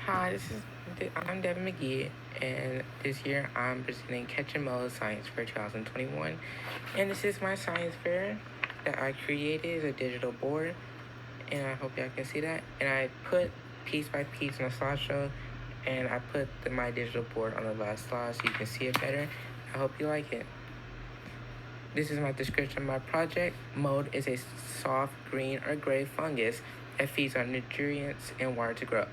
Hi, I'm Devin McGee, and this year I'm presenting Catch and Mold Science Fair 2021. And this is my science fair that I created, a digital board, and I hope y'all can see that. And I put piece by piece in a slideshow, and I put my digital board on the last slide so you can see it better. I hope you like it. This is my description of my project. Mold is a soft green or gray fungus that feeds on nutrients and water to grow.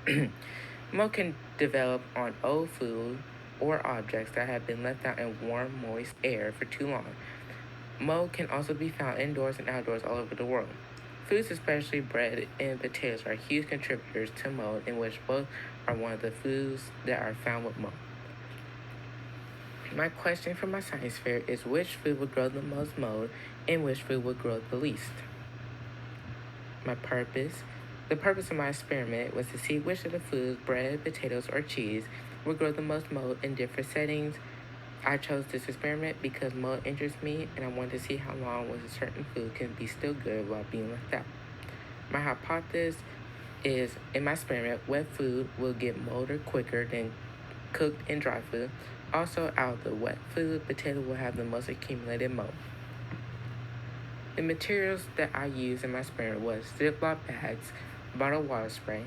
Mold can develop on old food or objects that have been left out in warm, moist air for too long. Mold can also be found indoors and outdoors all over the world. Foods, especially bread and potatoes, are huge contributors to mold, in which both are one of the foods that are found with mold. My question for my science fair is which food would grow the most mold and which food would grow the least? My purpose. The purpose of my experiment was to see which of the foods, bread, potatoes, or cheese, would grow the most mold in different settings. I chose this experiment because mold interests me and I wanted to see how long a certain food can be still good while being left out. My hypothesis is in my experiment, wet food will get molded quicker than cooked and dry food. Also, out of the wet food, potato will have the most accumulated mold. The materials that I used in my experiment was Ziploc bags, bottled water spray,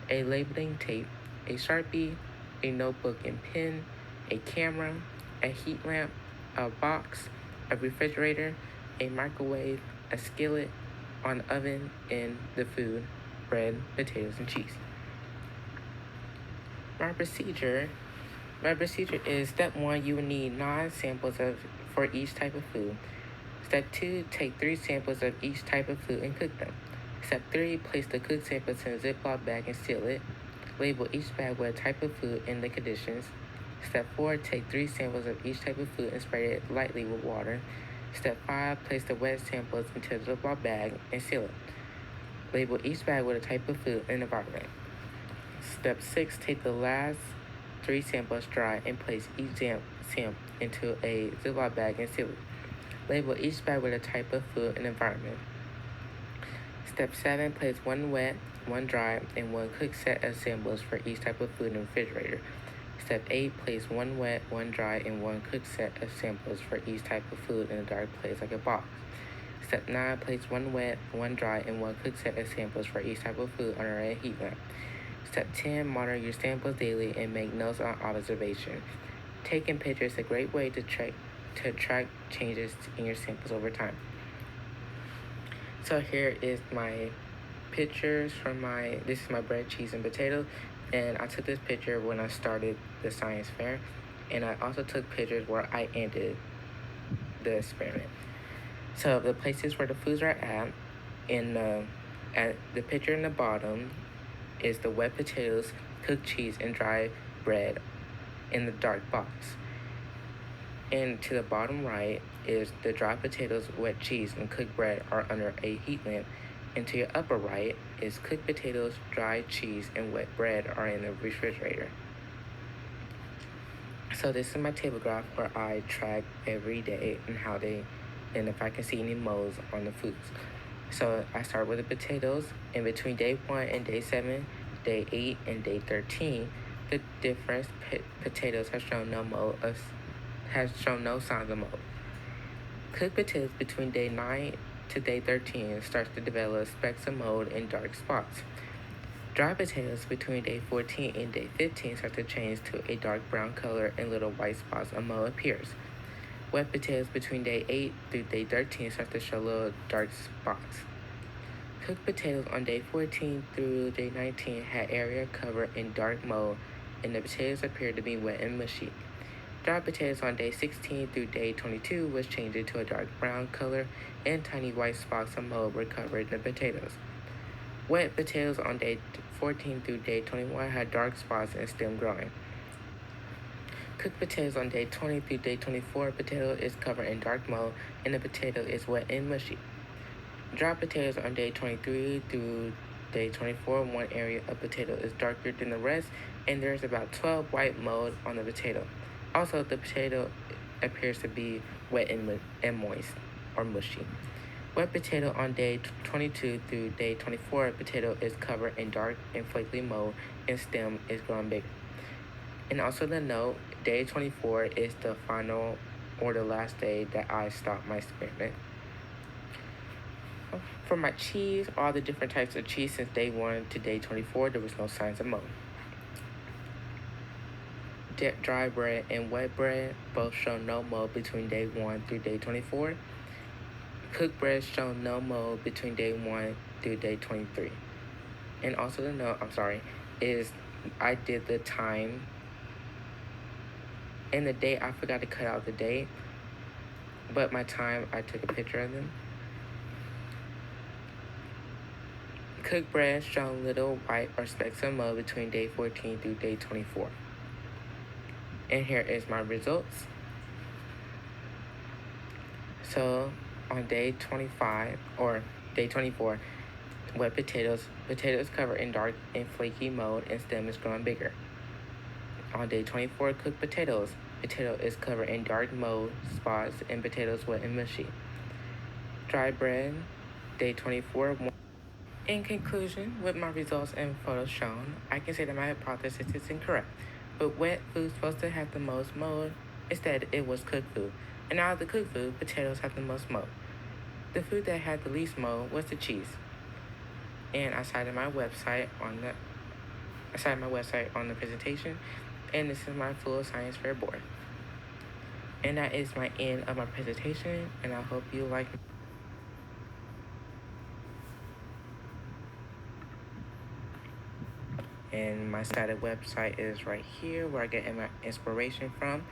a labeling tape, a Sharpie, a notebook and pen, a camera, a heat lamp, a box, a refrigerator, a microwave, a skillet, an oven, and the food, bread, potatoes, and cheese. My procedure is step 1, you will need 9 samples for each type of food. Step 2, take 3 samples of each type of food and cook them. Step 3, place the cooked samples in a Ziploc bag and seal it. Label each bag with a type of food and the conditions. Step 4, take 3 samples of each type of food and spray it lightly with water. Step 5, place the wet samples into the Ziploc bag and seal it. Label each bag with a type of food and environment. Step 6, take the last 3 samples dry and place each sample into a Ziploc bag and seal it. Label each bag with a type of food and environment. Step 7, place 1 wet, 1 dry, and 1 cooked set of samples for each type of food in the refrigerator. Step 8, place 1 wet, 1 dry, and 1 cooked set of samples for each type of food in a dark place like a box. Step 9, place 1 wet, 1 dry, and 1 cooked set of samples for each type of food under a heat lamp. Step 10, monitor your samples daily and make notes on observation. Taking pictures is a great way to track changes in your samples over time. So here is my pictures from this is my bread, cheese, and potato. And I took this picture when I started the science fair. And I also took pictures where I ended the experiment. So the places where the foods are at the picture in the bottom is the wet potatoes, cooked cheese, and dry bread in the dark box. And to the bottom right is the dry potatoes, wet cheese, and cooked bread are under a heat lamp. And to your upper right is cooked potatoes, dry cheese, and wet bread are in the refrigerator. So this is my table graph where I track every day and if I can see any molds on the foods. So I start with the potatoes, and between day 1 and day 7, day 8 and day 13, the difference potatoes has shown no signs of mold. Cooked potatoes between day 9 to day 13 starts to develop specks of mold and dark spots. Dry potatoes between day 14 and day 15 start to change to a dark brown color and little white spots of mold appears. Wet potatoes between day 8 through day 13 start to show little dark spots. Cooked potatoes on day 14 through day 19 had area covered in dark mold, and the potatoes appeared to be wet and mushy. Dry potatoes on day 16 through day 22 was changed into a dark brown color, and tiny white spots of mold were covered in the potatoes. Wet potatoes on day 14 through day 21 had dark spots and stem growing. Cooked potatoes on day 20 through day 24, potato is covered in dark mold, and the potato is wet and mushy. Dry potatoes on day 23 through day 24, one area of potato is darker than the rest, and there's about 12 white mold on the potato. Also, the potato appears to be wet and moist or mushy. Wet potato on day 22 through day 24, potato is covered in dark and flaky mold and stem is growing big. And also the note, day 24 is the final or the last day that I stopped my experiment. For my cheese, all the different types of cheese since day 1 to day 24, there was no signs of mold. Dry bread and wet bread both show no mold between day 1 through day 24. Cooked bread show no mold between day 1 through day 23. And also the note, is I did the time and the date. I forgot to cut out the date, but my time, I took a picture of them. Cooked bread show little white or specks of mold between day 14 through day 24. And here is my results. So on day 25 or day 24, wet potatoes covered in dark and flaky mold and stem is growing bigger. On day 24, cooked potato is covered in dark mold spots and potatoes wet and mushy. Dry bread, day 24. In conclusion, with my results and photos shown, I can say that my hypothesis is incorrect. But wet food supposed to have the most mold. Instead, it was cooked food. And out of the cooked food, potatoes have the most mold. The food that had the least mold was the cheese. And I cited my website on the presentation, and this is my full science fair board. And that is my end of my presentation, and I hope you like. And my cited website is right here, where I get my inspiration from.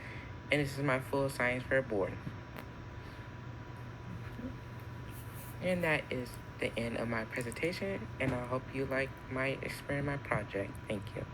And this is my full science fair board. And that is the end of my presentation, and I hope you like my experiment project. Thank you.